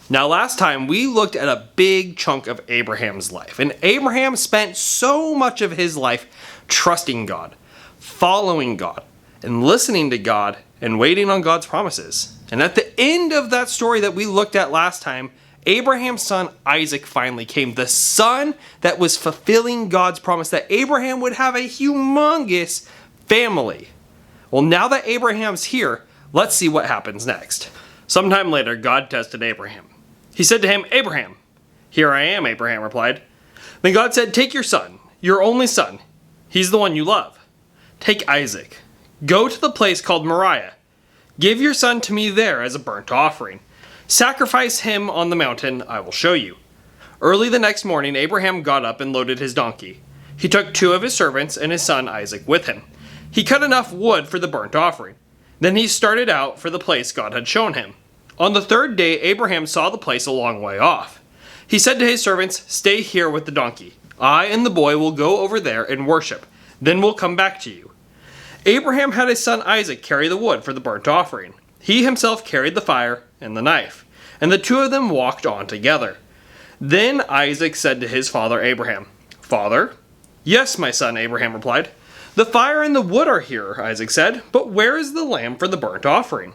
Now, last time we looked at a big chunk of Abraham's life, and Abraham spent so much of his life trusting God, following God, and listening to God, and waiting on God's promises. And at the end of that story that we looked at last time, Abraham's son Isaac finally came, the son that was fulfilling God's promise that Abraham would have a humongous family. Well, now that Abraham's here, let's see what happens next. Sometime later, God tested Abraham. He said to him, "Abraham." "Here I am," Abraham replied. Then God said, "Take your son, your only son. He's the one you love. Take Isaac. Go to the place called Moriah. Give your son to me there as a burnt offering. Sacrifice him on the mountain I will show you." Early the next morning, Abraham got up and loaded his donkey. He took 2 of his servants and his son Isaac with him. He cut enough wood for the burnt offering. Then he started out for the place God had shown him. On the 3rd day, Abraham saw the place a long way off. He said to his servants, "Stay here with the donkey. I and the boy will go over there and worship. Then we'll come back to you." Abraham had his son Isaac carry the wood for the burnt offering. He himself carried the fire and the knife, and the 2 of them walked on together. Then Isaac said to his father Abraham, "Father?" "Yes, my son," Abraham replied. "The fire and the wood are here," Isaac said, "but where is the lamb for the burnt offering?"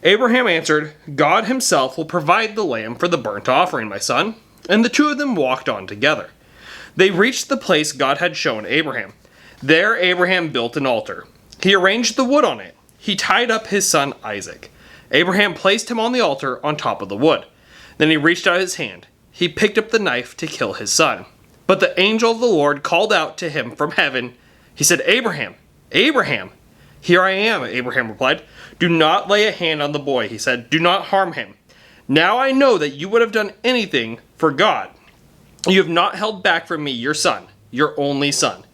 Abraham answered, "God himself will provide the lamb for the burnt offering, my son." And the 2 of them walked on together. They reached the place God had shown Abraham. There Abraham built an altar. He arranged the wood on it. He tied up his son Isaac. Abraham placed him on the altar on top of the wood. Then he reached out his hand. He picked up the knife to kill his son. But the angel of the Lord called out to him from heaven. He said, "Abraham, Abraham." "Here I am," Abraham replied. "Do not lay a hand on the boy," he said. "Do not harm him. Now I know that you would have done anything for God. You have not held back from me your son, your only son."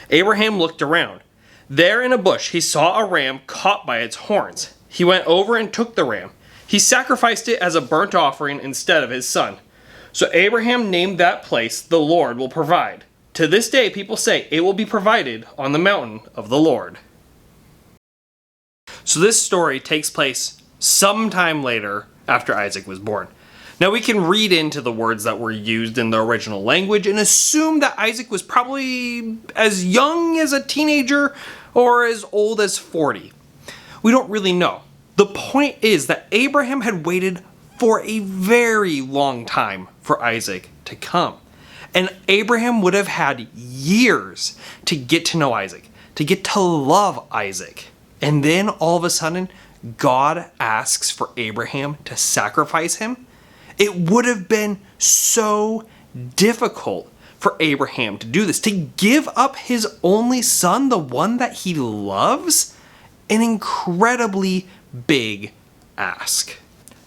Abraham looked around. There in a bush he saw a ram caught by its horns. He went over and took the ram. He sacrificed it as a burnt offering instead of his son. So Abraham named that place, "The Lord will provide." To this day people say it will be provided on the mountain of the Lord. So this story takes place sometime later after Isaac was born. Now we can read into the words that were used in the original language and assume that Isaac was probably as young as a teenager or as old as 40. We don't really know. The point is that Abraham had waited for a very long time for Isaac to come. And Abraham would have had years to get to know Isaac, to get to love Isaac. And then all of a sudden, God asks for Abraham to sacrifice him. It would have been so difficult for Abraham to do this, to give up his only son, the one that he loves. An incredibly big ask.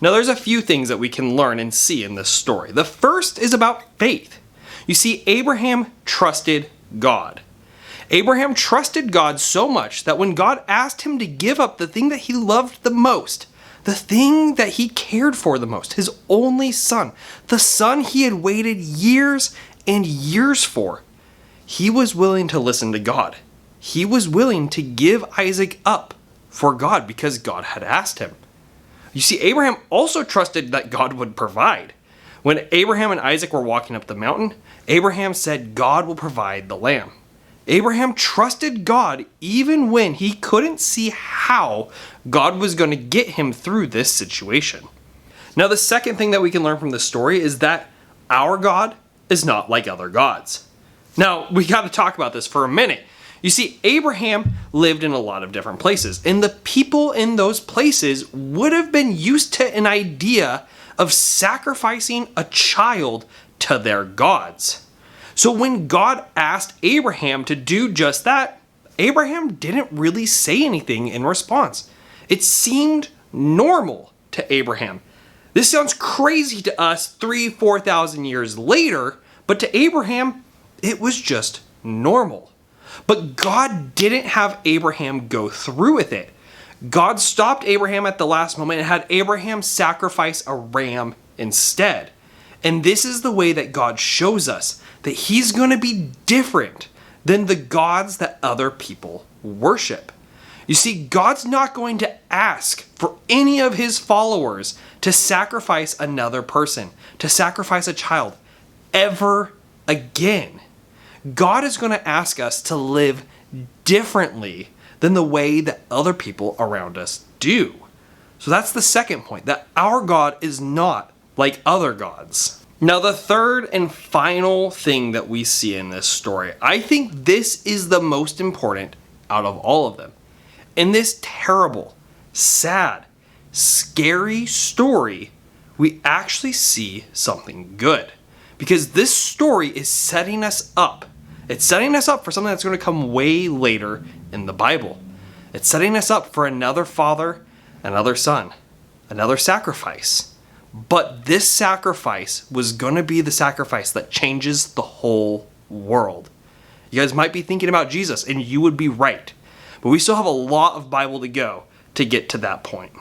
Now there's a few things that we can learn and see in this story. The first is about faith. You see, Abraham trusted God. Abraham trusted God so much that when God asked him to give up the thing that he loved the most, the thing that he cared for the most, his only son, the son he had waited years and years for, he was willing to listen to God. He was willing to give Isaac up for God because God had asked him. You see, Abraham also trusted that God would provide. When Abraham and Isaac were walking up the mountain, Abraham said God will provide the lamb. Abraham trusted God even when he couldn't see how God was going to get him through this situation. Now, the second thing that we can learn from this story is that our God is not like other gods. Now, we got to talk about this for a minute. You see, Abraham lived in a lot of different places, and the people in those places would have been used to an idea of sacrificing a child to their gods. So when God asked Abraham to do just that, Abraham didn't really say anything in response. It seemed normal to Abraham. This sounds crazy to us 4,000 years later, but to Abraham, it was just normal. But God didn't have Abraham go through with it. God stopped Abraham at the last moment and had Abraham sacrifice a ram instead. And this is the way that God shows us that he's going to be different than the gods that other people worship. You see, God's not going to ask for any of his followers to sacrifice another person, to sacrifice a child, ever again. God is going to ask us to live differently than the way that other people around us do. So that's the second point, that our God is not like other gods. Now, the third and final thing that we see in this story, I think this is the most important out of all of them. In this terrible, sad, scary story, we actually see something good. Because this story is setting us up. It's setting us up for something that's going to come way later in the Bible. It's setting us up for another father, another son, another sacrifice. But this sacrifice was going to be the sacrifice that changes the whole world. You guys might be thinking about Jesus, and you would be right. But we still have a lot of Bible to go to get to that point.